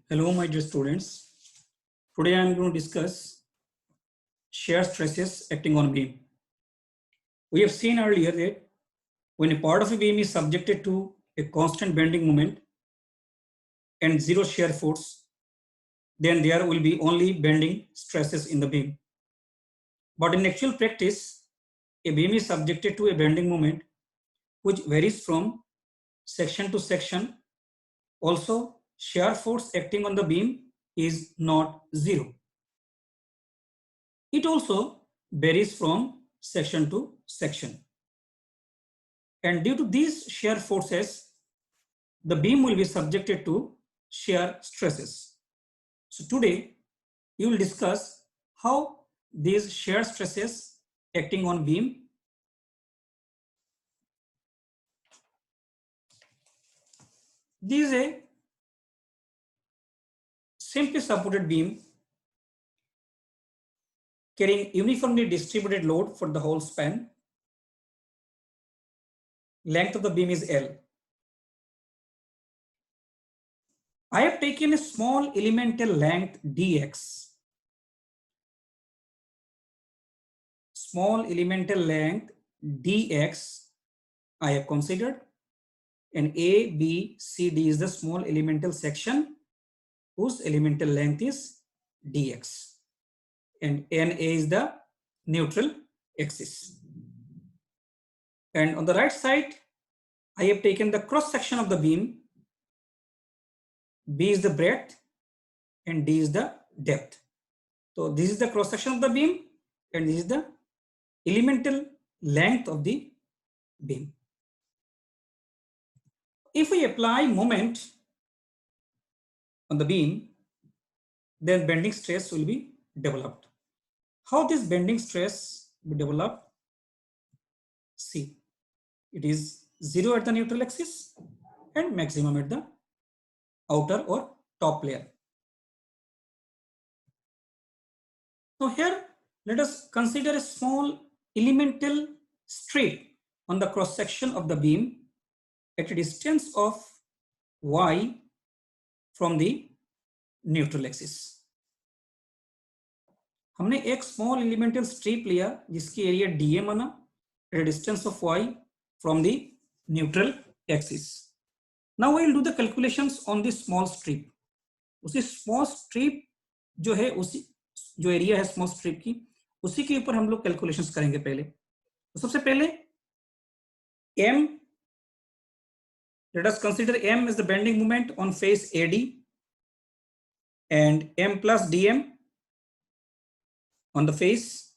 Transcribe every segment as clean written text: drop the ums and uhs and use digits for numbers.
Hello, my dear students. Today I am going to discuss shear stresses acting on beam. We have seen earlier that when a part of a beam is subjected to a constant bending moment and zero shear force, then there will be only bending stresses in the beam. But in actual practice, a beam is subjected to a bending moment which varies from section to section. Also, shear force acting on the beam is not zero. It also varies from section to section. And due to these shear forces, the beam will be subjected to shear stresses. So today, you will discuss how these shear stresses acting on beam. This is a simply supported beam carrying uniformly distributed load for the whole span. Length of the beam is L. I have taken a small elemental length dx. Small elemental length dx I have considered, and A, B, C, D is the small elemental section whose elemental length is dx, and NA is the neutral axis. And on the right side, I have taken the cross section of the beam. B is the breadth and D is the depth. So this is the cross section of the beam and this is the elemental length of the beam. If we apply moment on the beam, then bending stress will be developed. How this bending stress will be developed? See, it is zero at the neutral axis and maximum at the outer or top layer. Now here, let us consider a small elemental strip on the cross section of the beam at a distance of y from the neutral axis. हमने एक small elemental strip लिया जिसकी area dm आना at a distance of y from the neutral axis. Now we will do the calculations on this small strip. उसी small strip जो है, उसी जो एरिया है स्मॉल स्ट्रिप की, उसी के ऊपर हम लोग कैलकुलेशंस करेंगे पहले. तो सबसे पहले m, let us consider m as the bending moment on face AD and m plus dm on the face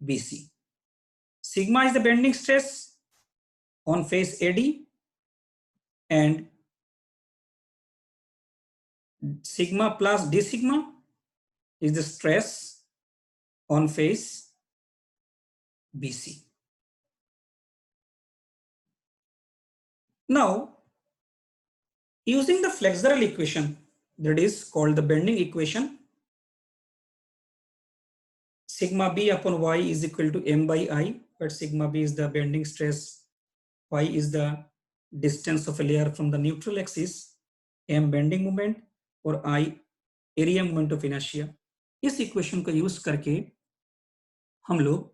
BC. Sigma is the bending stress on face AD and sigma plus d sigma is the stress on face BC. Now, using the flexural equation that is called the bending equation, sigma b upon y is equal to m by I, but sigma b is the bending stress, y is the distance of a layer from the neutral axis, m bending moment और I area moment of inertia. इस equation को use करके हम लोग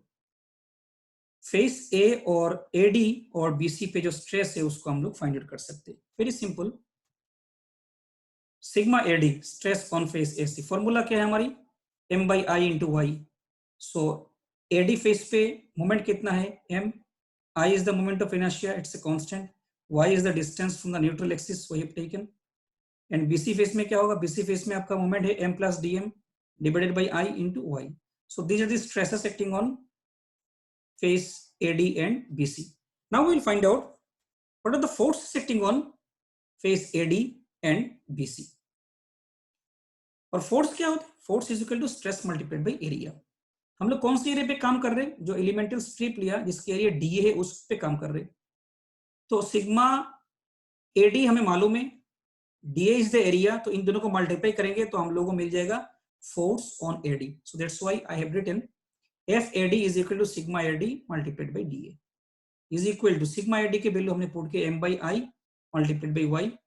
face ए और AD और BC पे जो स्ट्रेस है उसको हम लोग फाइंड आउट कर सकते हैं. Very simple. Sigma AD stress on face AC, formula क्या है हमारी m by I into y. So AD face पे मोमेंट कितना है m, I is the moment of inertia, it's a constant, y is the distance from the neutral axis we have taken, and BC face में क्या होगा, BC face में आपका moment है m plus dm divided by I into y. So these are the stresses acting on face AD and BC. Now we will find out what are the forces acting on face AD and BC. और force क्या होता है? Force is equal to stress multiplied by area. हम लोग कौन सी area पे काम कर रहे हैं? जो एलिमेंटल स्ट्रिप लिया जिसकी एरिया डी है उस पे काम कर रहे हैं. तो सिग्मा एडी हमें मालूम है, डीए इज द एरिया, तो इन दोनों को मल्टीप्लाई करेंगे तो हम लोगों को मिल जाएगा force on AD. So that's why I have written F AD is equal to sigma AD multiplied by dA is equal to sigma AD के वैल्यू हमने पुट के m by I multiplied by y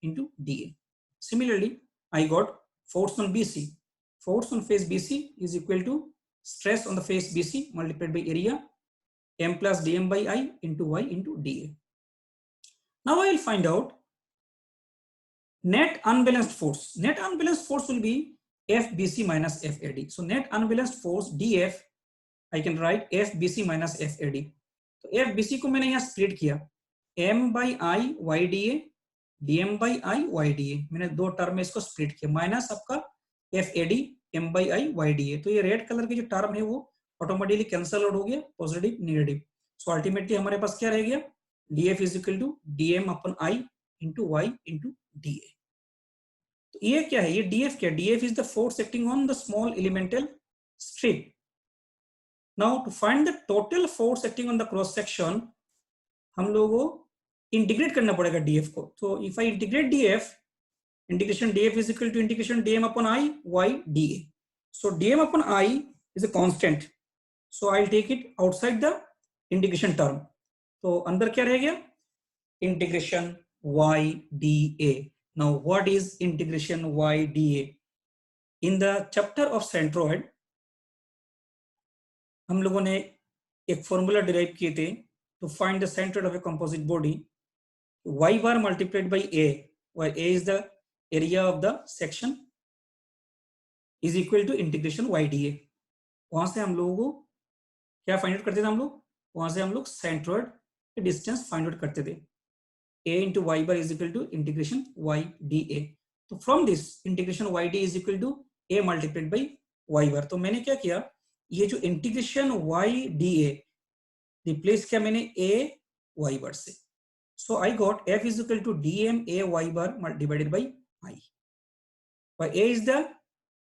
into dA. Similarly, I got force on BC. Force on face BC is equal to stress on the face BC multiplied by area m plus dm by I into y into dA. Now I will find out net unbalanced force. Net unbalanced force will be FBC minus FAD. So net unbalanced force DF I can write FBC minus FAD. तो FBC को मैंने यहाँ split किया m by I YDA dm by I YDA, मैंने दो term में इसको split किया माइनस आपका FAD m by I YDA. तो ये रेड कलर की जो टर्म है वो ऑटोमेटिकली कैंसल आउट हो गया पॉजिटिव नेगेटिव. सो अल्टीमेटली हमारे पास क्या रह गया DF is equal to DM upon I into Y into DA. तो ये क्या है, ये DF क्या, DF is the force acting on the small elemental strip. Now to find the total force acting on the cross section हम लोगों को integrate करना पड़ेगा DF को. तो if I integrate DF, integration DF is equal to integration dm upon I y dA. So dm upon I is a constant. So I'll take it outside the integration term. तो अंदर क्या रह गया integration y dA. Now what is integration y dA? In the chapter of centroid हम लोगों ने एक formula derive किए थे to find the centre of a composite body. y bar multiplied by a, where a is the area of the section, is equal to integration y dA. वहां से हम लोगों को क्या फाइंड आउट करते थे, हम लोग वहां से हम लोग सेंट्रोइड के डिस्टेंस फाइंड आउट करते थे. a into y bar is equal to integration y dA. तो from this integration y d is equal to a multiplied by y bar. तो मैंने क्या किया, ये जो इंटीग्रेशन y dA रिप्लेस किया मैंने a y bar से. So I got f is equal to dm a y bar divided by I, where a is the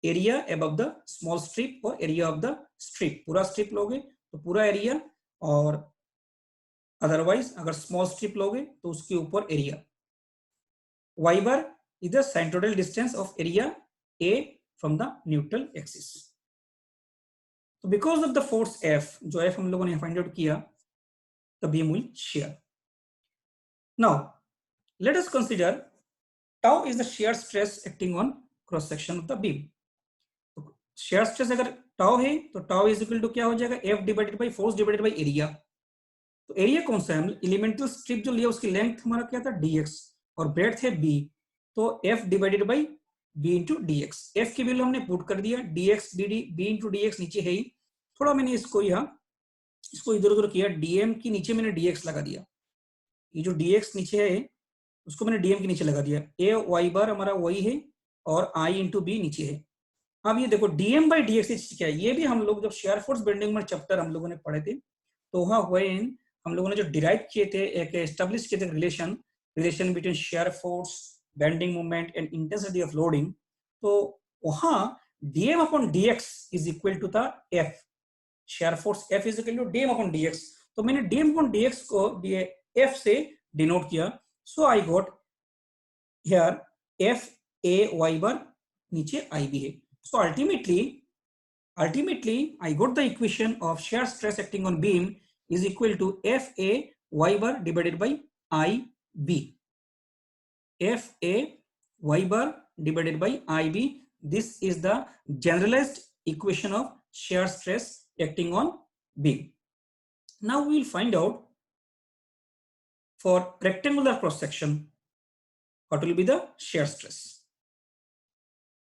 area above the small strip or area of the strip. पूरा strip लोगे तो पूरा area, और otherwise अगर small strip लोगे तो उसके ऊपर area. y bar is the centroidal distance of area a from the neutral axis. So because of the force F, जो F हम लोगों ने फाइंड आउट किया, the beam will shear. Now let us consider tau is the shear stress acting on cross section of the beam. तो shear stress अगर tau है तो tau is equal to क्या हो जाएगा, F divided by force divided by area. तो area कौन सा है, एलिमेंटल स्ट्रिप जो लिया उसकी लेंथ हमारा क्या था dx और ब्रेड्थ है b, तो F divided by b into dx. F की वैल्यू हमने पुट कर दिया, dx dd b into dx नीचे है ही, थोड़ा मैंने इसको यहाँ इसको इधर उधर किया, dm की नीचे मैंने dx लगा दिया, ये जो dx नीचे है उसको मैंने dm के नीचे लगा दिया. a y बार हमारा वही है और I इंटू b नीचे है. अब ये देखो dm बाई dx क्या है, ये भी हम लोग जब शेयर फोर्स बेंडिंग में चैप्टर हम लोगों ने पढ़े थे तो वहाँ व्हेन हम लोगों ने जो डिराइव किए थे, एक एस्टेब्लिश किए थे relation between shear force, bending moment and intensity of loading, तो वहाँ dm upon dx is equal to the f. Shear force f is equal to dm upon dx. तो मैंने dm अपॉन dx को f से denote किया. So I got here f a y bar नीचे I भी है. सो ultimately I got the equation of shear stress acting on beam is equal to FA y bar divided by IB. FA y bar divided by IB. This is the generalized equation of shear stress acting on beam. Now we will find out for rectangular cross section what will be the shear stress.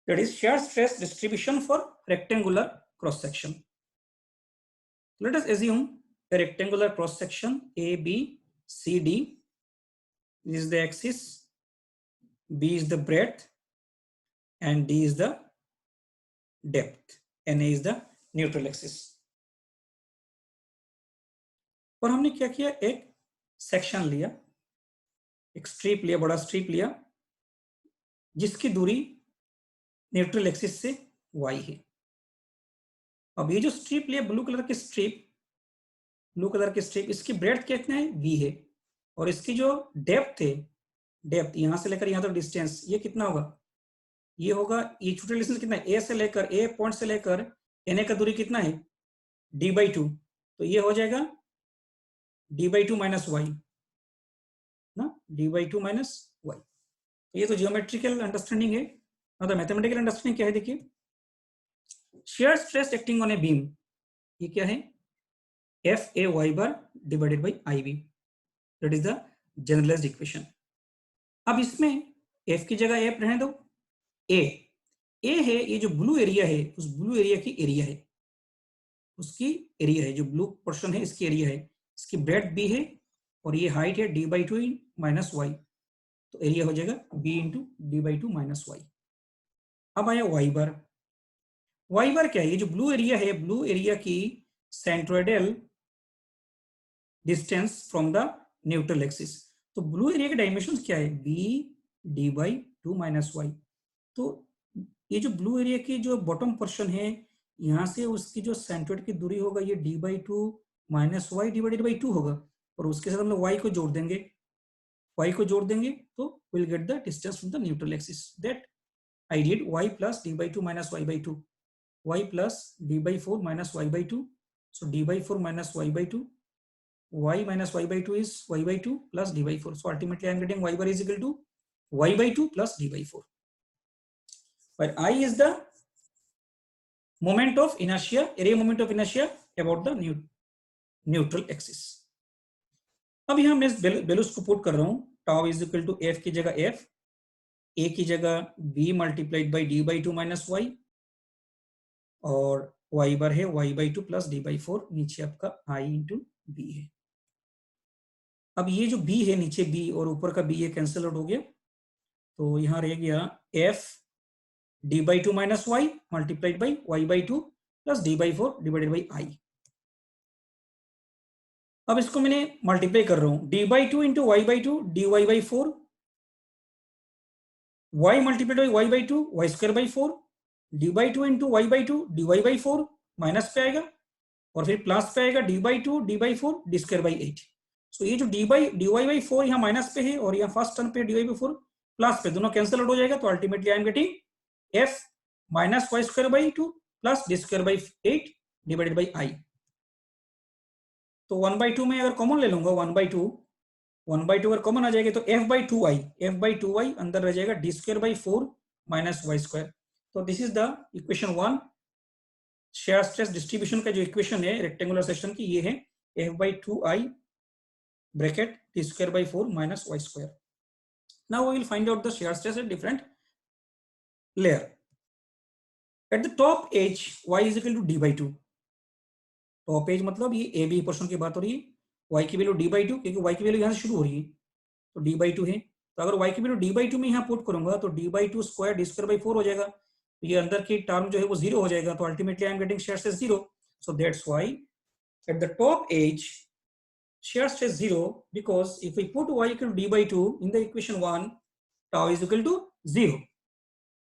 That is shear stress distribution for rectangular cross section. Let us assume a rectangular cross section ABCD. This is the axis, B is the breadth, and D is the depth, and A is the neutral axis. और हमने क्या किया, एक section लिया, एक strip लिया, बड़ा strip लिया जिसकी दूरी न्यूट्रल एक्सिस से y है. अब ये जो स्ट्रिप लिया ब्लू कलर की स्ट्रिप, इसकी ब्रेड्थ कितना है, v है, और इसकी जो डेप्थ है, डेप्थ यहां से लेकर यहां तक डिस्टेंस, ये कितना होगा, ये होगा, ये छोटा डिस्टेंस कितना है, a से लेकर a पॉइंट से लेकर na का दूरी कितना है, d/2. तो ये हो जाएगा d/2 माइनस y ना, d/2 माइनस y. ये तो जियोमेट्रिकल अंडरस्टैंडिंग है, द मैथमेटिकल अंडरस्टैंडिंग क्या है, देखिए shear stress acting on a beam, ये क्या है, FA bar divided by IB, that is the generalized equation. अब इसमें F की जगह F रहने दो, A है ये जो ब्लू एरिया है, उस ब्लू एरिया की एरिया है, उसकी एरिया है, जो ब्लू पोर्शन है इसकी एरिया है, इसकी ब्रेड B है और ये हाइट है d/2 माइनस वाई, तो एरिया हो जाएगा B into d/2 minus Y. अब आया वाई बार क्या है, ये जो ब्लू एरिया है, ब्लू एरिया की centroidal distance from the neutral axis, तो ब्लू एरिया के डायमेंशंस क्या है, B d/2 माइनस वाई। तो ये जो ब्लू एरिया की जो बॉटम पोर्शन है, यहाँ से उसकी जो सेंट्रोइड की दूरी होगा ये d/2 minus Y divided by 2 होगा, और उसके साथ हम लोग y को जोड़ देंगे, तो will get the distance from the neutral axis, that I did y plus d/2 minus y/2, y plus d/4 minus y/2, so d/4 minus y/2, y minus y/2 is y/2 plus d/4, so ultimately I am getting y bar is equal to y/2 plus d/4, where I is the moment of inertia, area moment of inertia about the neutral axis. अब यहाँ मैं values को put कर रहा हूँ, tau is equal to f की जगह f, a की जगह b multiplied by d/2 minus y, और y बार है y/2 प्लस d/4, नीचे आपका i इंटू b है। अब ये जो b है, नीचे b और ऊपर का b ये कैंसिल आउट हो गया, तो यहाँ रह गया f d/2 minus y multiplied by y/2 plus d/4 divided by i। अब इसको मैंने मल्टीप्लाई कर रहा हूँ, d/2 into y/2 dy/4, y multiplied by y/2 y²/4, d/2 into y/2 dy/4 minus पे आएगा, और फिर प्लस पे आएगा d/2 d/4 d²/8। सो ये जो dy/4 यहाँ माइनस पे है और यहाँ फर्स्ट टर्म पे dy/4 प्लस पे, दोनों कैंसिल आउट हो जाएगा, तो ultimately I am getting f minus y²/2 plus d²/8 divided by i। तो 1/2 में अगर कॉमन ले लूंगा, 1/2 अगर कॉमन आ जाएगा तो f/2i अंदर रह जाएगा d²/4 माइनस y²। तो this is the equation 1, shear stress distribution का जो इक्वेशन है रेक्टेंगुलर सेक्शन की, ये है f/2i bracket d²/4 minus y²। Now we will find out the shear stress at different layer. At the top edge y is equal to d/2, top edge मतलब ये A B portion की बात हो रही है, y की value d/2, क्योंकि y की वैल्यू यहाँ से शुरू हो रही है, तो d/2 है, तो अगर y की वैल्यू d/2 में यहाँ पुट करूंगा तो d/2 स्क्वायर d²/4 हो जाएगा, तो ये अंदर की टर्म जो है वो 0 हो जाएगा, तो ultimately I am getting shear stress 0। So that's why at the top edge shear stress 0, because if we put y equal to d/2 in the equation 1, tau is equal to 0.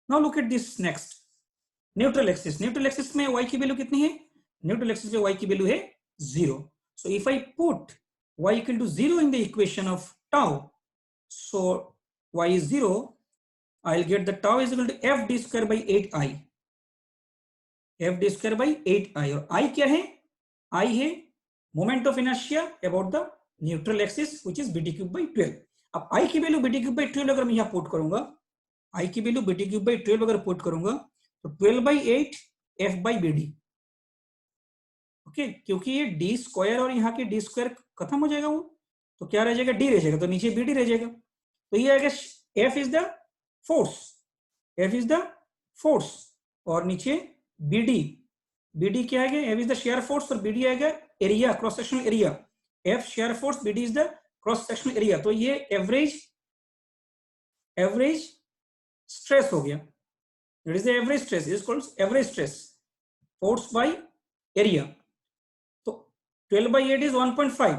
Now look at this next, neutral axis में y की value कितनी है, neutral axis पे y की value है 0. So if I put y equal to 0 in the equation of tau, so y is 0, I'll get the tau is equal to f d²/8i, f d²/8i, और i क्या है, i है moment of inertia about the neutral axis which is bt³/12। अब i की value bt³ अगर मैं यहाँ put करूंगा, i की वैल्यू bt³ अगर पुट करूंगा तो 12/8 f/bd, ओके, क्योंकि ये d² और यहाँ की d² खत्म हो जाएगा, वो तो क्या रह जाएगा, d रह जाएगा, तो नीचे bd रह जाएगा, तो ये आएगा f इज द फोर्स, और नीचे bd क्या आएगा, f is the shear force, और bd आएगा area, cross sectional area, f shear force, bd is the cross sectional area, तो ये एवरेज स्ट्रेस हो गया, it is the average stress, is called average stress, force by area, तो 12/8 is 1.5,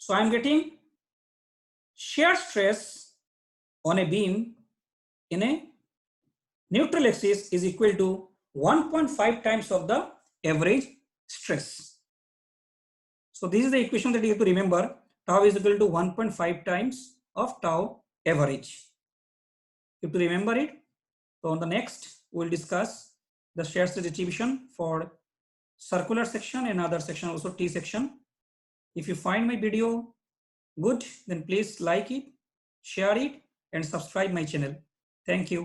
so I am getting shear stress on a beam in a neutral axis is equal to 1.5 times of the average stress. So this is the equation that you have to remember, tau is equal to 1.5 times of tau average. You have to remember it. So on the next we will discuss the shear stress distribution for circular section and other section, also T section. If you find my video good, then please like it, share it, and subscribe my channel. Thank you.